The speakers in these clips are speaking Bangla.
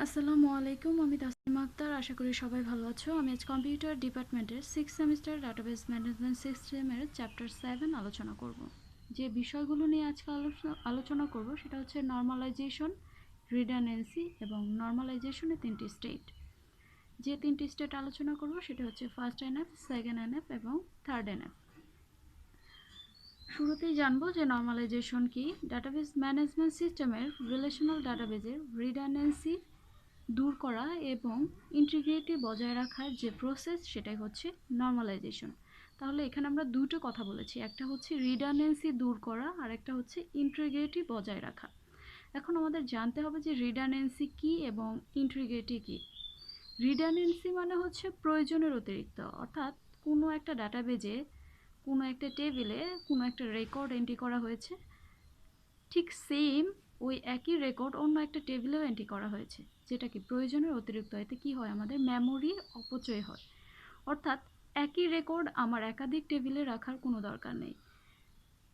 আসসালামু আলাইকুম, আমি তাসনিমা আক্তার। আশা করি সবাই ভালো আছো। আমি আজ কম্পিউটার ডিপার্টমেন্টের 6 সেমিস্টার ডাটাবেস ম্যানেজমেন্ট সিস্টেমের চ্যাপ্টার 7 আলোচনা করব। যে বিষয়গুলো নিয়ে আজকে আলোচনা করব সেটা হচ্ছে নর্মালাইজেশন, রিডান্ডেন্সি এবং নর্মালাইজেশনের 3টি স্টেট। যে 3টি স্টেট আলোচনা করব সেটা হচ্ছে ফার্স্ট এনএফ, সেকেন্ড এনএফ এবং থার্ড এনএফ। শুরুতেই জানবো যে নর্মালাইজেশন কি। ডাটাবেস ম্যানেজমেন্ট সিস্টেমের রিলেশনাল ডাটাবেজের রিডান্ডেন্সি দূর করা এবং ইন্টিগ্রিটি বজায় রাখার যে প্রসেস সেটাই হচ্ছে নর্মালাইজেশন। তাহলে এখানে আমরা দুটো কথা বলেছি, একটা হচ্ছে রিডান্ডেন্সি দূর করা আর একটা হচ্ছে ইন্টিগ্রিটি বজায় রাখা। এখন আমাদের জানতে হবে যে রিডান্ডেন্সি কি এবং ইন্টিগ্রিটি কি। রিডান্ডেন্সি মানে হচ্ছে প্রয়োজনের অতিরিক্ত, অর্থাৎ কোনো একটা ডাটাবেজে কোনো একটা টেবিলে কোনো একটা রেকর্ড এন্ট্রি করা হয়েছে, ঠিক সেম ওই একই রেকর্ড অন্য একটা টেবিলেও এন্ট্রি করা হয়েছে, যেটা কি প্রয়োজনের অতিরিক্ত। এতে কি হয়, আমাদের মেমোরির অপচয় হয়। অর্থাৎ একই রেকর্ড আমার একাধিক টেবিলে রাখার কোনো দরকার নেই।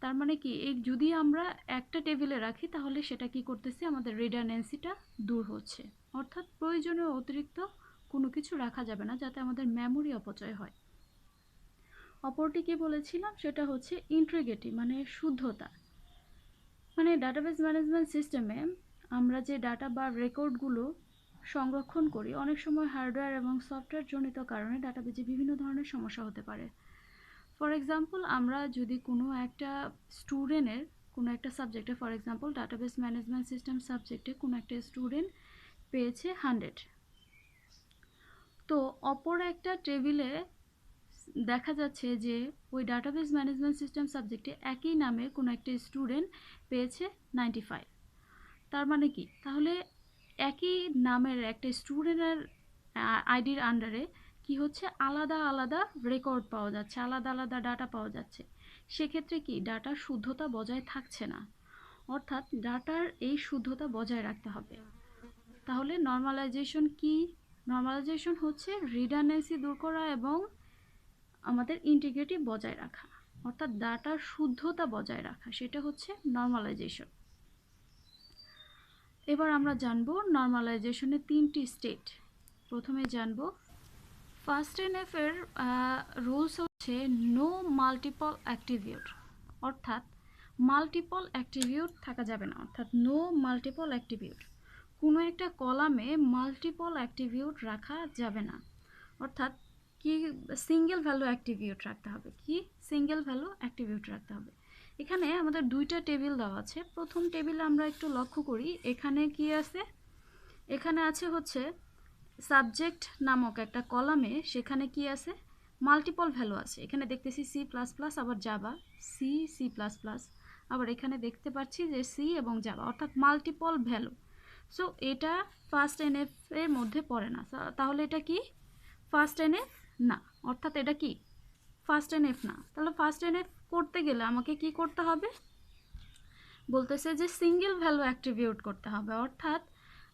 তার মানে কি, এই যদি আমরা একটা টেবিলে রাখি তাহলে সেটা কি করতেছে, আমাদের রিডান্ডেন্সিটা দূর হচ্ছে। অর্থাৎ প্রয়োজনের অতিরিক্ত কোনো কিছু রাখা যাবে না যাতে আমাদের মেমোরি অপচয় হয়। অপরটি কি বলেছিলাম, সেটা হচ্ছে ইন্টিগ্রিটি মানে শুদ্ধতা। মানে ডাটাবেস ম্যানেজমেন্ট সিস্টেমে আমরা যে ডাটা বা রেকর্ডগুলো সংরক্ষণ করি, অনেক সময় হার্ডওয়্যার এবং সফটওয়্যার জনিত কারণে ডাটাবেজে বিভিন্ন ধরনের সমস্যা হতে পারে। ফর এক্সাম্পল, আমরা যদি কোনো একটা স্টুডেন্টের কোনো একটা সাবজেক্টে, for example database management system সাবজেক্টে কোনো একটা স্টুডেন্ট পেয়েছে 100, তো অপর একটা টেবিলে দেখা যাচ্ছে যে ওই ডাটাবেস ম্যানেজমেন্ট সিস্টেম সাবজেক্টে একই নামে কোনো একটা স্টুডেন্ট পেয়েছে 95। তার মানে কি, তাহলে একই নামের একটা স্টুডেন্টের আইডির আন্ডারে কি হচ্ছে, আলাদা আলাদা রেকর্ড পাওয়া যাচ্ছে, আলাদা আলাদা ডাটা পাওয়া যাচ্ছে। সেক্ষেত্রে কি ডাটার শুদ্ধতা বজায় থাকছে না। অর্থাৎ ডাটার এই শুদ্ধতা বজায় রাখতে হবে। তাহলে নর্মালাইজেশন কি? নর্মালাইজেশন হচ্ছে রিডান্ডেন্সি দূর করা এবং আমাদের ইন্টিগ্রিটি বজায় রাখা, অর্থাৎ ডাটার শুদ্ধতা বজায় রাখা, সেটা হচ্ছে নর্মালাইজেশন। এবার আমরা জানবো নর্মালাইজেশনের 3টি স্টেট। প্রথমে জানবো ফার্স্ট এনএফ এর রুলস হচ্ছে নো মাল্টিপল অ্যাট্রিবিউট, অর্থাৎ মাল্টিপল অ্যাট্রিবিউট থাকা যাবে না। অর্থাৎ নো মাল্টিপল অ্যাট্রিবিউট, কোনো একটা কলামে মাল্টিপল অ্যাট্রিবিউট রাখা যাবে না। অর্থাৎ কি, সিঙ্গেল ভ্যালু অ্যাট্রিবিউট রাখতে হবে। কি, সিঙ্গেল ভ্যালু অ্যাট্রিবিউট রাখতে হবে। এখানে আমাদের দুইটা টেবিল দেওয়া আছে। প্রথম টেবিলে আমরা একটু লক্ষ্য করি, এখানে কি আছে, এখানে আছে হচ্ছে সাবজেক্ট নামক একটা কলামে, সেখানে কি আছে, মাল্টিপল ভ্যালু আছে। এখানে দেখতেছি সি প্লাস প্লাস, আবার Java, C C plus plus, আবার এখানে দেখতে পাচ্ছি যে সি এবং জাভা, অর্থাৎ মাল্টিপল ভ্যালু। সো এটা ফার্স্ট এনএফ এর মধ্যে পড়ে না। তাহলে এটা কি, ফার্স্ট এনএফ না। অর্থাৎ এটা কি, ফার্স্ট এনএফ না। তাহলে ফার্স্ট এনএফ করতে গেলে আমাকে কি করতে হবে, বলতেছে যে সিঙ্গেল ভ্যালু অ্যাট্রিবিউট করতে হবে। অর্থাৎ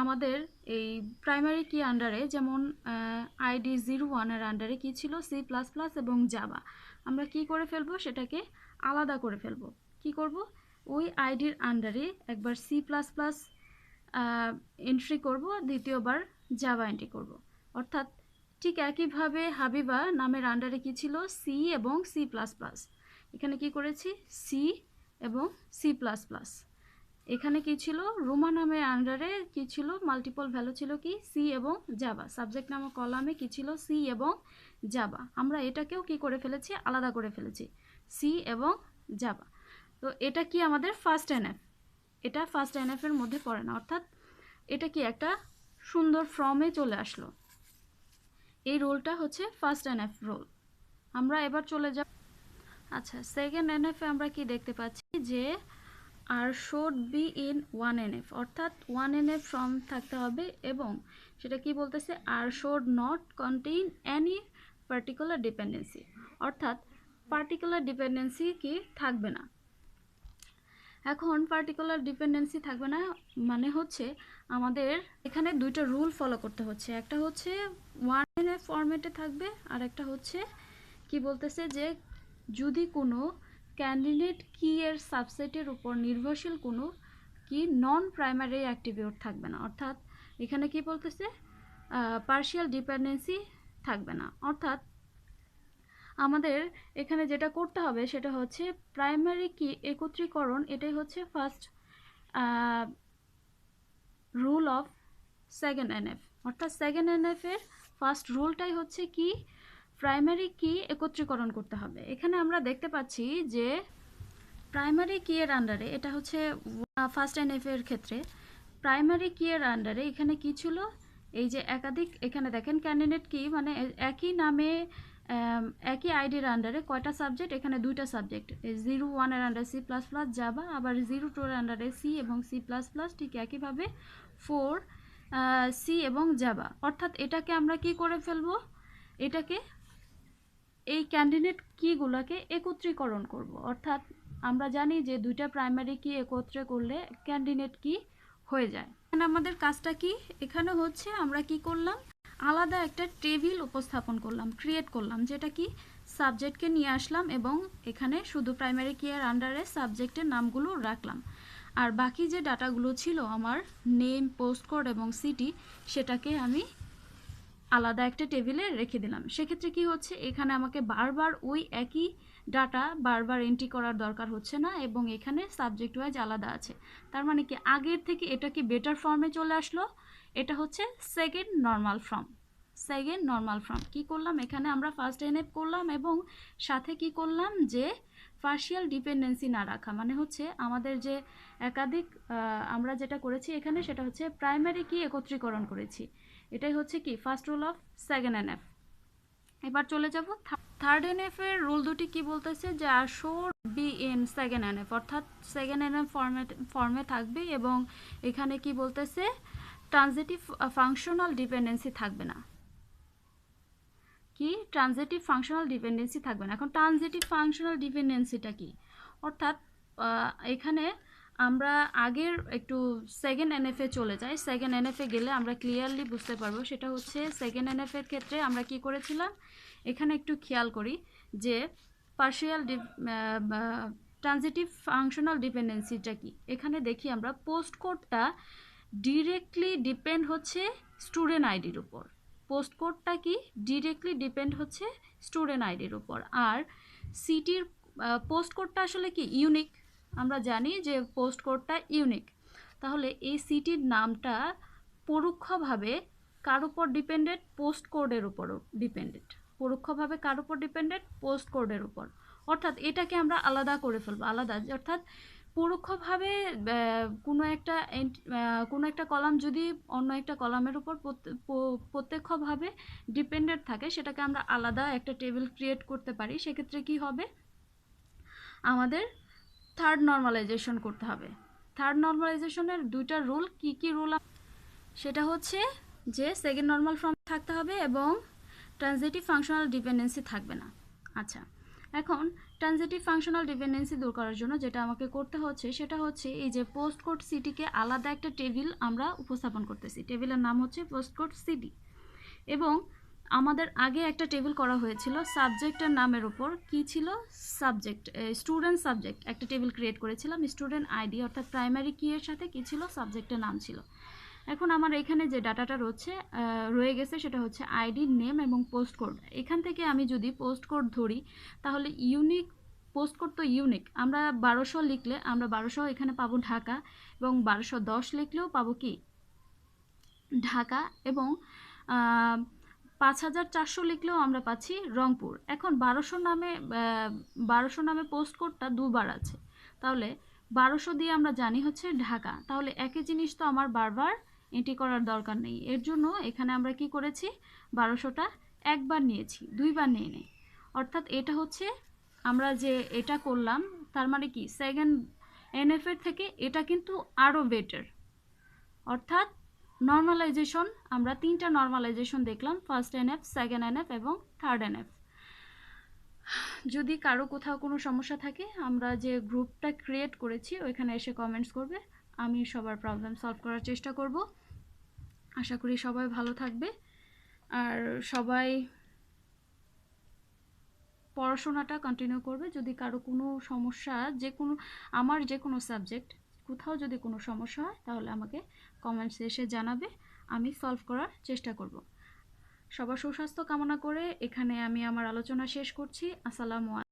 আমাদের এই প্রাইমারি কি আন্ডারে, যেমন আইডি 01-এর আন্ডারে কি ছিল, সি প্লাস প্লাস এবং জাভা, আমরা কি করে ফেলবো, সেটাকে আলাদা করে ফেলবো। কি করব, ওই আইডির আন্ডারে একবার সি প্লাস প্লাস এন্ট্রি করব, দ্বিতীয়বার জাভা এন্ট্রি করব। অর্থাৎ ঠিক একইভাবে হাবিবা নামের আন্ডারে কি ছিল, সি এবং সি প্লাস প্লাস, এখানে কি করেছি, সি এবং সি প্লাস প্লাস। এখানে কি ছিল, রোমা নামের আন্ডারে কি ছিল, মাল্টিপল ভ্যালু ছিল কি, সি এবং জাভা। সাবজেক্ট নামক কলামে কি ছিল, সি এবং জাভা। আমরা এটাকেও কি করে ফেলেছি, আলাদা করে ফেলেছি, সি এবং জাভা। তো এটা কি আমাদের ফার্স্ট এনএফ, এটা ফার্স্ট এনএফ এর মধ্যে পড়ে না। অর্থাৎ এটা কি একটা সুন্দর ফর্মে চলে আসলো। এই রোলটা হচ্ছে ফার্স্ট এনএফ রোল। আমরা এবার চলে যাব, আচ্ছা, সেকেন্ড এনএফে আমরা কি দেখতে পাচ্ছি যে R should be in 1NF, অর্থাৎ 1NF ফর্ম থাকতে হবে, এবং সেটা কি বলতেছে, R should not contain any particular dependency, অর্থাৎ পার্টিকুলার ডিপেন্ডেন্সি কি থাকবে না। এখন পার্টিকুলার ডিপেন্ডেন্সি থাকবে না মানে হচ্ছে আমাদের এখানে দুইটা রুল ফলো করতে হচ্ছে। একটা হচ্ছে 1NF ফরম্যাটে থাকবে, আর একটা হচ্ছে কি বলতেছে যে যদি কোনো ক্যান্ডিডেট কি এর সাবসেটের উপর নির্ভরশীল কোনো কি নন প্রাইমারি অ্যাট্রিবিউট থাকবে না। অর্থাৎ এখানে কি বলতেছে, পার্শিয়াল ডিপেন্ডেন্সি থাকবে না। অর্থাৎ আমাদের এখানে যেটা করতে হবে সেটা হচ্ছে প্রাইমারি কি একত্রীকরণ, এটাই হচ্ছে first rule of second NF. অর্থাৎ সেকেন্ড এনএফ এর ফার্স্ট রুলটাই হচ্ছে কি, প্রাইমারি কি একত্রীকরণ করতে হবে। এখানে আমরা দেখতে পাচ্ছি যে প্রাইমারি কি এর আন্ডারে, এটা হচ্ছে ফার্স্ট এনএফ এর ক্ষেত্রে প্রাইমারি কি এর আন্ডারে এখানে কি ছিল, এই যে একাধিক, এখানে দেখেন ক্যান্ডিডেট কি মানে একই নামে একই আইডির আন্ডারে কয়টা সাবজেক্ট, এখানে দুইটা সাবজেক্ট, 01 এর আন্ডারে সি প্লাস প্লাস জাভা, আবার 02 এর আন্ডারে সি এবং সি প্লাস প্লাস, ঠিক একইভাবে 4 সি এবং জাভা। অর্থাৎ এটাকে আমরা কি করে ফেলবো, এটাকে এই ক্যান্ডিডেট কিগুলোকে একত্রীকরণ করব। অর্থাৎ আমরা জানি যে দুইটা প্রাইমারি কি একত্রে করলে ক্যান্ডিডেট কি হয়ে যায়। এখানে আমাদের কাজটা কি, এখানে হচ্ছে আমরা কি করলাম, আলাদা একটা টেবিল উপস্থাপন করলাম, ক্রিয়েট করলাম, যেটা কি সাবজেক্টকে নিয়ে আসলাম এবং এখানে শুধু প্রাইমারি কি এর আন্ডারে সাবজেক্টের নামগুলো রাখলাম। আর বাকি যে ডাটাগুলো ছিল আমার নেম, পোস্ট কোড এবং সিটি, সেটাকে আমি আলাদা একটা টেবিলে রেখে দিলাম। সেক্ষেত্রে কি হচ্ছে, এখানে আমাকে বারবার ওই একই ডাটা বারবার এন্ট্রি করার দরকার হচ্ছে না এবং এখানে সাবজেক্ট ওয়াইজ আলাদা আছে। তার মানে কি আগের থেকে এটা কি বেটার ফর্মে চলে আসলো। এটা হচ্ছে second normal form. Second normal form কি করলাম, এখানে আমরা ফার্স্ট এনএফ করলাম এবং সাথে কি করলাম যে পার্শিয়াল ডিপেন্ডেন্সি না রাখা, মানে হচ্ছে আমাদের যে একাধিক আমরা যেটা করেছি এখানে সেটা হচ্ছে প্রাইমারি কি একত্রীকরণ করেছি। এটাই হচ্ছে কি first rule of second NF. এবার চলে যাব থার্ড এনএফ এর রুল দুটি কি বলতেছে, যে R should be in second NF, অর্থাৎ সেকেন্ড এনএফ ফর্মে থাকবে এবং এখানে কি বলতেছে ট্রানজিটিভ ফাংশনাল ডিপেন্ডেন্সি থাকবে না। কি ট্রানজিটিভ ফাংশনাল ডিপেন্ডেন্সি থাকবে না। এখন ট্রানজিটিভ ফাংশনাল ডিপেন্ডেন্সিটা কি, অর্থাৎ এখানে আমরা আগের একটু সেকেন্ড এনএফে চলে যাই। সেকেন্ড এনএফে গেলে আমরা ক্লিয়ারলি বুঝতে পারবো। সেটা হচ্ছে সেকেন্ড এনএফের ক্ষেত্রে আমরা কি করেছিলাম, এখানে একটু খেয়াল করি যে পার্শিয়াল ট্রানজিটিভ ফাংশনাল ডিপেন্ডেন্সিটা কি। এখানে দেখি আমরা পোস্ট কোডটা ডিরেক্টলি ডিপেন্ড হচ্ছে স্টুডেন্ট আইডির উপর। পোস্ট কোডটা কি ডিরেক্টলি ডিপেন্ড হচ্ছে স্টুডেন্ট আইডির উপর। আর সিটির পোস্ট কোডটা আসলে কি ইউনিক, আমরা জানি যে পোস্ট কোডটা ইউনিক। তাহলে এই সিটির নামটা পরোক্ষভাবে কার উপর ডিপেন্ডেন্ট, পোস্ট কোডের উপরও ডিপেন্ডেন্ট। পরোক্ষভাবে কার উপর ডিপেন্ডেন্ট, পোস্ট কোডের উপর। অর্থাৎ এটাকে আমরা আলাদা করে ফেলবো, আলাদা, অর্থাৎ পরোক্ষভাবে কোনো একটা কলাম যদি অন্য একটা কলামের উপর প্রত্যক্ষভাবে ডিপেন্ডেন্ট থাকে, সেটাকে আমরা আলাদা একটা টেবিল ক্রিয়েট করতে পারি। সেক্ষেত্রে কি হবে, আমাদের থার্ড নর্মালাইজেশন করতে হবে। থার্ড নর্মালাইজেশনের দুইটা রুল, কি রুল, সেটা হচ্ছে যে সেকেন্ড নর্মাল ফর্ম থাকতে হবে এবং ট্রানজিটিভ ফাংশনাল ডিপেন্ডেন্সি থাকবে না। আচ্ছা, এখন ট্রানজিটিভ ফাংশনাল ডিপেন্ডেন্সি দূর করার জন্য যেটা আমাকে করতে হচ্ছে সেটা হচ্ছে এই যে পোস্ট কোড সিটিকে আলাদা একটা টেবিল আমরা উপস্থাপন করতেছি। টেবিলের নাম হচ্ছে পোস্ট কোড সিটি এবং আমাদের আগে একটা টেবিল করা হয়েছিল সাবজেক্টের নামের উপর। কি ছিল, সাবজেক্ট, স্টুডেন্ট সাবজেক্ট একটা টেবিল ক্রিয়েট করেছিলাম। স্টুডেন্ট আইডি অর্থাৎ প্রাইমারি কি এর সাথে কি ছিল, সাবজেক্টের নাম ছিল। এখন আমার এখানে যে ডাটাটা রয়ে গেছে সেটা হচ্ছে আইডি, নেম এবং পোস্ট কোড। এখান থেকে আমি যদি পোস্ট কোড ধরি তাহলে ইউনিক পোস্ট কোড তো ইউনিক। আমরা 1200 লিখলে আমরা 1200 এখানে পাবো ঢাকা এবং 1210 লিখলেও পাবো কি ঢাকা এবং 5400 লিখলেও আমরা পাচ্ছি রংপুর। এখন 1200 নামে পোস্ট কোডটা দুবার আছে, তাহলে 1200 দিয়ে আমরা জানি হচ্ছে ঢাকা। তাহলে একই জিনিস তো আমার বারবার এন্ট্রি করার দরকার নেই। এর জন্য এখানে আমরা কি করেছি, 1200টা একবার নিয়েছি, দুইবার নিয়ে নেই। অর্থাৎ এটা হচ্ছে আমরা যে এটা করলাম, তার মানে কি সেকেন্ড এনএফ এর থেকে এটা কিন্তু আরও বেটার। অর্থাৎ নর্মালাইজেশন আমরা তিনটা নর্মালাইজেশন দেখলাম, ফার্স্ট এনএফ, সেকেন্ড এনএফ এবং থার্ড এনএফ। যদি কারো কোথাও কোনো সমস্যা থাকে, আমরা যে গ্রুপটা ক্রিয়েট করেছি ওইখানে এসে কমেন্টস করবে, আমি সবার প্রবলেম সলভ করার চেষ্টা করব। আশা করি সবাই ভালো থাকবে আর সবাই পড়াশোনাটা কন্টিনিউ করবে। যদি কারো কোনো সমস্যা, আমার যে কোনো সাবজেক্ট কোথাও যদি কোনো সমস্যা হয় তাহলে আমাকে কমেন্টসে এসে জানাবে। আমি সলভ করার চেষ্টা করব। সবার সুস্বাস্থ্য কামনা করে এখানে আমি আমার আলোচনা শেষ করছি। আসসালামু আলাইকুম।